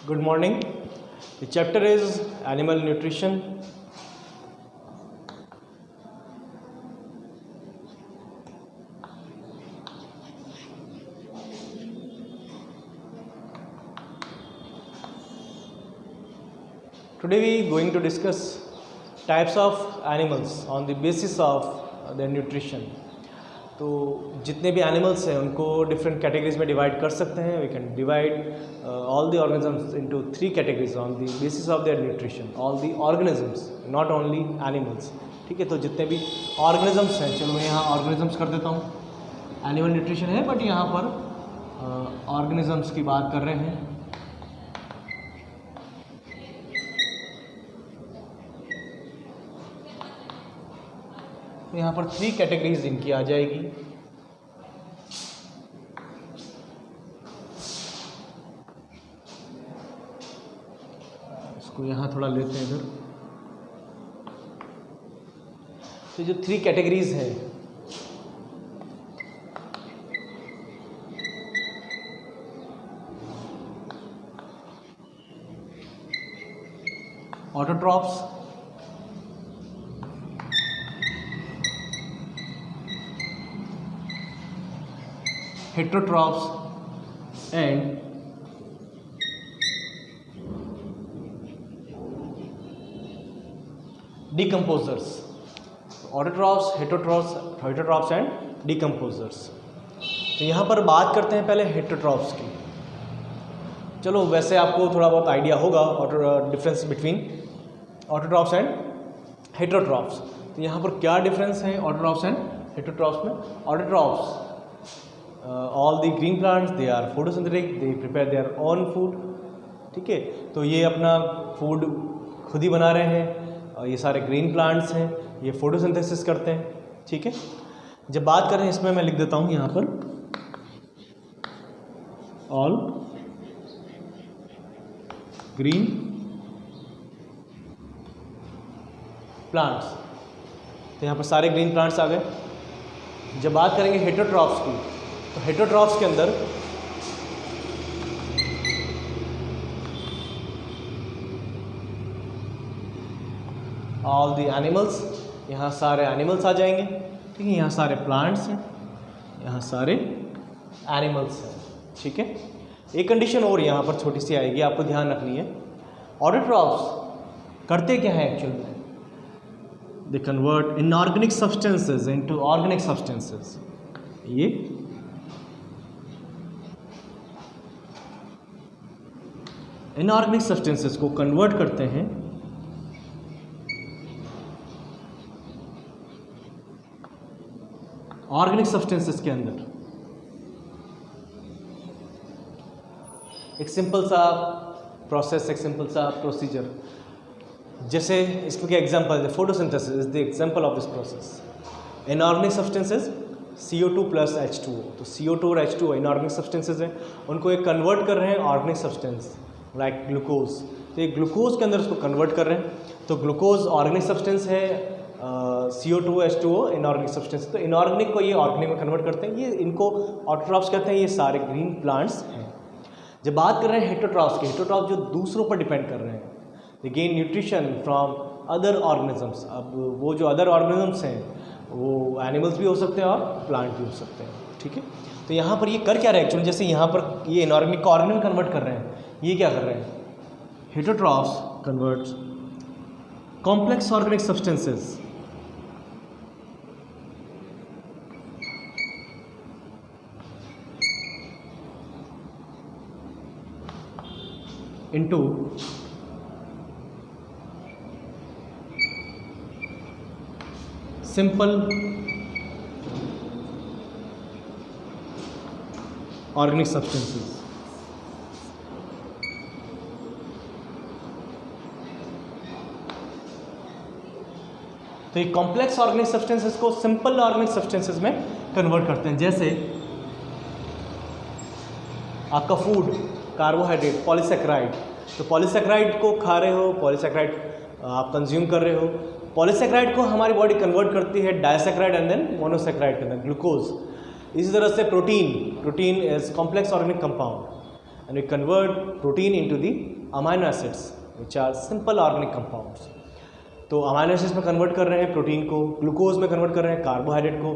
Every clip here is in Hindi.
Good morning. The chapter is Animal Nutrition. Today we are going to discuss types of animals on the basis of their nutrition. तो जितने भी एनिमल्स हैं उनको डिफरेंट कैटेगरीज में डिवाइड कर सकते हैं. We can divide all the organisms into 3 categories on the basis of their nutrition. All the organisms, not only animals. ठीक है, तो जितने भी ऑर्गेनिजम्स हैं, चलो मैं यहाँ ऑर्गेनिजम्स कर देता हूँ. एनिमल न्यूट्रिशन है बट यहाँ पर ऑर्गेनिजम्स की बात कर रहे हैं. यहाँ पर 3 कैटेगरीज इनकी आ जाएगी. इसको यहाँ थोड़ा लेते हैं इधर. तो जो 3 कैटेगरीज हैं, autotrophs, heterotrophs and decomposers. Autotrophs, heterotrophs and decomposers. तो यहाँ पर बात करते हैं पहले हेटेरोट्रॉफ्स की. चलो वैसे आपको थोड़ा बहुत आइडिया होगा difference between autotrophs and heterotrophs. तो यहाँ पर क्या डिफरेंस है ऑटोट्रॉफ्स एंड हेटेरोट्रॉफ्स में? Autotrophs all the green plants, they are photosynthetic, they prepare their own food. ठीक है, तो ये अपना फूड खुद ही बना रहे हैं. ये सारे ग्रीन प्लांट्स हैं, ये फोटोसिंथेसिस करते हैं. ठीक है, जब बात करें इसमें मैं लिख देता हूँ यहाँ पर ऑल ग्रीन प्लांट्स. तो यहाँ पर सारे ग्रीन प्लांट्स आ गए. जब बात करेंगे हेटेरोट्रॉफ्स की, तो हेटेरोट्रॉफ्स के अंदर ऑल द एनिमल्स, यहाँ सारे एनिमल्स आ जाएंगे. ठीक है, यहाँ सारे प्लांट्स हैं, यहाँ सारे एनिमल्स हैं. ठीक है, एक कंडीशन और यहाँ पर छोटी सी आएगी, आपको ध्यान रखनी है. ऑटोट्रॉफ्स करते क्या है एक्चुअल में? They convert inorganic substances into organic substances. ये इनऑर्गेनिक सब्सटेंसेस को कन्वर्ट करते हैं ऑर्गेनिक सब्सटेंसेस के अंदर. एक सिंपल सा प्रोसेस, एक सिंपल सा प्रोसीजर. जैसे इसमें क्या एग्जांपल है? Photosynthesis is the example of this process. Inorganic substances CO2 plus H2O. तो CO2 और H2O इनऑर्गेनिक सब्सटेंसेस हैं, उनको एक कन्वर्ट कर रहे हैं ऑर्गेनिक सब्सटेंस लाइक ग्लूकोज. तो ये ग्लूकोज के अंदर उसको कन्वर्ट कर रहे हैं. तो ग्लूकोज ऑर्गेनिक सब्सटेंस है, CO2 H2O इनऑर्गेनिक सब्सटेंस. तो इनऑर्गेनिक को ये ऑर्गेनिक में कन्वर्ट करते हैं. ये इनको ऑटोट्रॉफ्स कहते हैं. ये सारे ग्रीन प्लांट्स हैं. जब बात कर रहे हैं हेटेरोट्रॉफ्स की, हेटेरोट्रॉफ्स जो दूसरों पर डिपेंड कर रहे हैं, दे gain nutrition from other organisms. अब वो जो अदर ऑर्गेनिजम्स हैं वो एनिमल्स भी हो सकते हैं और प्लांट भी हो सकते हैं. ठीक है, तो यहाँ पर ये कर क्या रहे हैं एक्चुअली? जैसे यहाँ पर ये इनऑर्गेनिक को ऑर्गेनिक कन्वर्ट कर रहे हैं, ये क्या कर रहे हैं? Heterotrophs converts complex organic substances into simple organic substances. तो ये कॉम्प्लेक्स ऑर्गेनिक सब्सटेंसेस को सिंपल ऑर्गेनिक सब्सटेंसेस में कन्वर्ट करते हैं. जैसे आपका फूड, कार्बोहाइड्रेट, पॉलीसेकेराइड. तो पॉलीसेकेराइड को खा रहे हो, पॉलीसेकेराइड आप कंज्यूम कर रहे हो. पॉलीसेकेराइड को हमारी बॉडी कन्वर्ट करती है डाइसेकेराइड एंड देन मोनोसेकेराइड के अंदर ग्लूकोज. इसी तरह से protein is complex organic compound. and we convert protein into the amino acids which are simple organic compounds. तो अमाइनो एसिड्स में कन्वर्ट कर रहे हैं प्रोटीन को, ग्लूकोज में कन्वर्ट कर रहे हैं कार्बोहाइड्रेट को,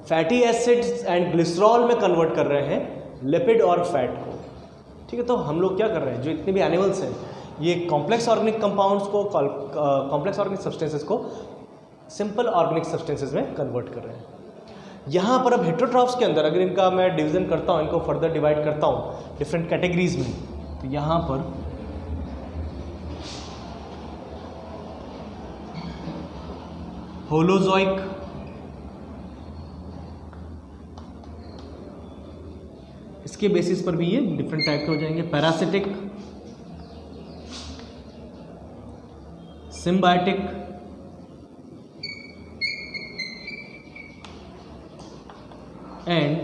फैटी एसिड्स एंड ग्लिसरॉल में कन्वर्ट कर रहे हैं लिपिड और फैट को. ठीक है, तो हम लोग क्या कर रहे हैं, जो इतने भी एनिमल्स हैं ये कॉम्प्लेक्स ऑर्गेनिक कंपाउंड्स को, कॉम्प्लेक्स ऑर्गेनिक सब्सटेंसेस को सिंपल ऑर्गेनिक सब्सटेंसेस में कन्वर्ट कर रहे हैं. यहाँ पर अब हेटेरोट्रॉफ्स के अंदर अगर इनका मैं डिवीज़न करता हूँ, इनको फर्दर डिवाइड करता हूँ डिफरेंट कैटेगरीज में, तो यहाँ पर होलोजोइक, इसके बेसिस पर भी ये डिफरेंट टाइप के हो जाएंगे. Parasitic, symbiotic, and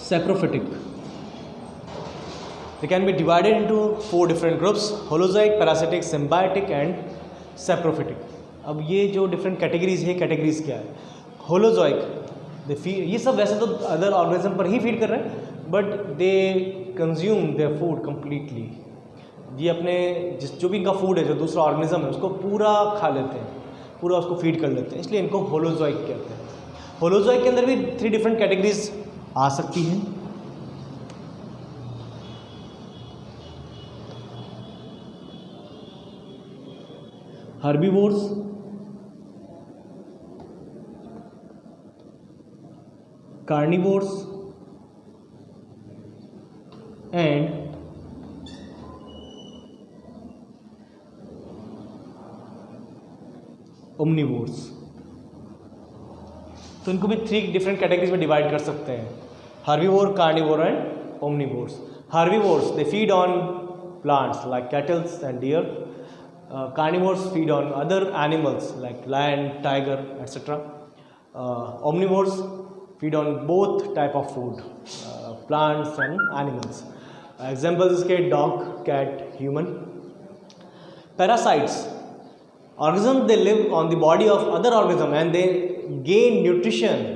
saprophytic. They can be divided into 4 different groups: holozoic, parasitic, symbiotic and saprophytic. अब ये जो डिफरेंट कैटेगरीज है, कैटेगरीज क्या है? होलोजोइक, दे फीड, ये सब वैसे तो अदर ऑर्गेनिज्म पर ही फीड कर रहे हैं, but they consume their food completely. ये अपने जो भी इनका फूड है, जो दूसरा ऑर्गेनिज्म है उसको पूरा खा लेते हैं, पूरा उसको फीड कर लेते हैं, इसलिए इनको होलोजोइक कहते हैं. होलोजोइक के अंदर भी 3 डिफरेंट कैटेगरीज आ सकती हैं. Herbivores, carnivores and omnivores. तो इनको भी 3 डिफरेंट कैटेगरीज में डिवाइड कर सकते हैं: herbivore, carnivore and omnivores. Herbivores they feed on plants like cattles and deer. Carnivores feed on other animals like lion, tiger, etc. Omnivores feed on both type of food, plants and animals. Examples इसके dog, cat, human. Parasites, organisms they live on the body of other organism and they gain nutrition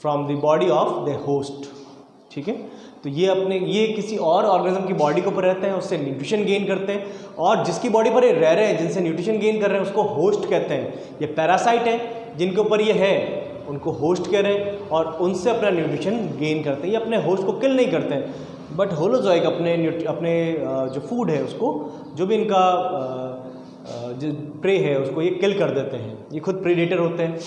from the body of their host. ठीक है, तो ये किसी और ऑर्गेनिज्म की बॉडी के ऊपर रहते हैं, उससे न्यूट्रिशन गेन करते हैं, और जिसकी बॉडी पर ये रह रहे हैं, जिनसे न्यूट्रिशन गेन कर रहे हैं, उसको होस्ट कहते हैं. ये पैरासाइट है, जिनके ऊपर ये है उनको होस्ट कह रहे हैं, और उनसे अपना न्यूट्रिशन गेन करते हैं. ये अपने होस्ट को किल नहीं करते हैं, बट होलोजोइक अपने जो फूड है उसको, जो भी इनका जो प्रे है उसको ये किल कर देते हैं. ये खुद प्रीडेटर होते हैं.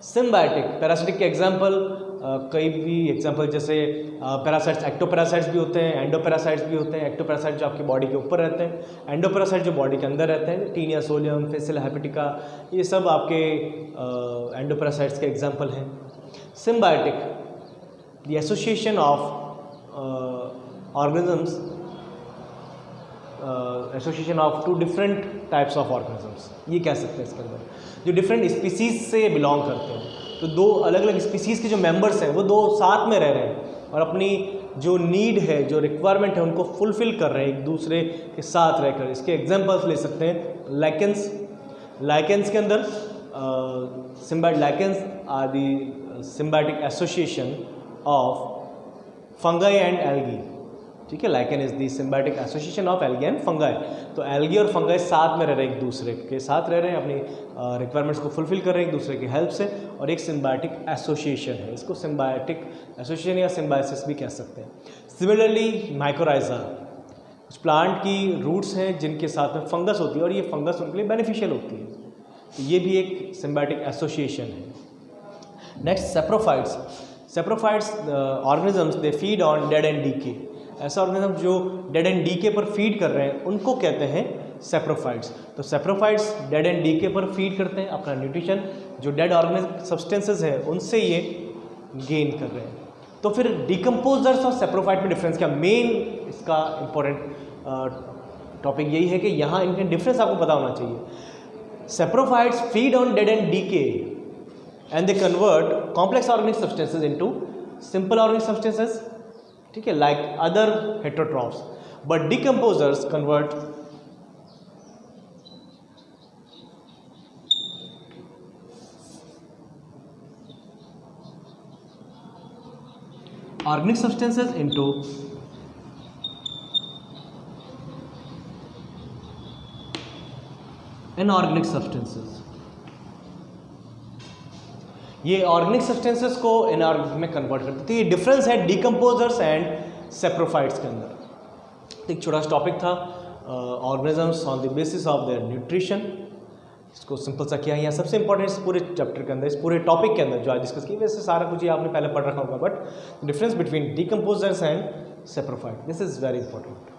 सिम्बायोटिक, पैरासिटिक के एग्जाम्पल कई भी एग्जाम्पल जैसे पैरासाइट्स, एक्टोपैरासाइट्स भी होते हैं, एंडोपैरासाइट्स भी होते हैं. एक्टोपैरासाइट जो आपकी बॉडी के ऊपर रहते हैं, एंडोपैरासाइट जो बॉडी के अंदर रहते हैं, टीनिया सोलियम, फेसिला हेपेटिका, ये सब आपके एंडोपैरासाइट्स के एग्जाम्पल हैं. Symbiotic, the association of organisms, association of 2 different types of organisms, ये कह सकते हैं इसके अंदर, जो डिफरेंट स्पीसीज से बिलोंग करते हैं. तो 2 अलग अलग स्पीसीज़ के जो मेंबर्स हैं वो 2 साथ में रह रहे हैं और अपनी जो नीड है, जो रिक्वायरमेंट है, उनको फुलफ़िल कर रहे हैं एक दूसरे के साथ रहकर. इसके एग्जांपल्स ले सकते हैं लाइकेंस. लाइकेंस के अंदर lichens are the symbiotic association of fungi and algae. ठीक है, lichen is the symbiotic association of algae and fungi. तो एल्गी और फंगाई साथ में रह रहे हैं, एक दूसरे के साथ रह रहे हैं, अपनी रिक्वायरमेंट्स को फुलफिल कर रहे हैं एक दूसरे की हेल्प से, और एक सिम्बायोटिक एसोसिएशन है. इसको सिम्बायोटिक एसोसिएशन या सिम्बायोसिस भी कह सकते हैं. सिमिलरली माइकोराइजा, उस प्लांट की रूट्स हैं जिनके साथ में फंगस होती है, और ये फंगस उनके लिए बेनिफिशियल होती है. तो ये भी एक सिम्बायोटिक एसोसिएशन है. Next, saprophytes. Saprophytes organisms they feed on dead and decay. ऐसा ऑर्गेनिज्म जो डेड एंड डीके पर फीड कर रहे हैं उनको कहते हैं सेप्रोफाइट्स. तो सेप्रोफाइट्स डेड एंड डीके पर फीड करते हैं, अपना न्यूट्रिशन जो डेड ऑर्गेनिक सब्सटेंसेस है उनसे ये गेन कर रहे हैं. तो फिर डिकम्पोजर्स और सेप्रोफाइट में डिफरेंस क्या? मेन इसका इंपॉर्टेंट टॉपिक यही है कि यहाँ इनके डिफरेंस आपको पता होना चाहिए. Saprophytes feed on dead and decay and they convert complex organic substances into simple organic substances. ठीक है, like other heterotrophs. But decomposers convert organic substances into inorganic substances. ये ऑर्गेनिक सब्सटेंसेस को इनऑर्गेनिक में कन्वर्ट करते हैं। तो ये डिफरेंस है डिकम्पोजर्स एंड सेप्रोफाइट्स के अंदर। एक छोटा सा टॉपिक था organisms on the basis of their nutrition, इसको सिंपल सा किया। यहाँ सबसे इंपॉर्टेंट इस पूरे चैप्टर के अंदर, इस पूरे टॉपिक के अंदर जो आज डिस्कस किया, वैसे सारा कुछ ये आपने पहले पढ़ रखा होगा, but difference between decomposers and saprophyte, this is very important.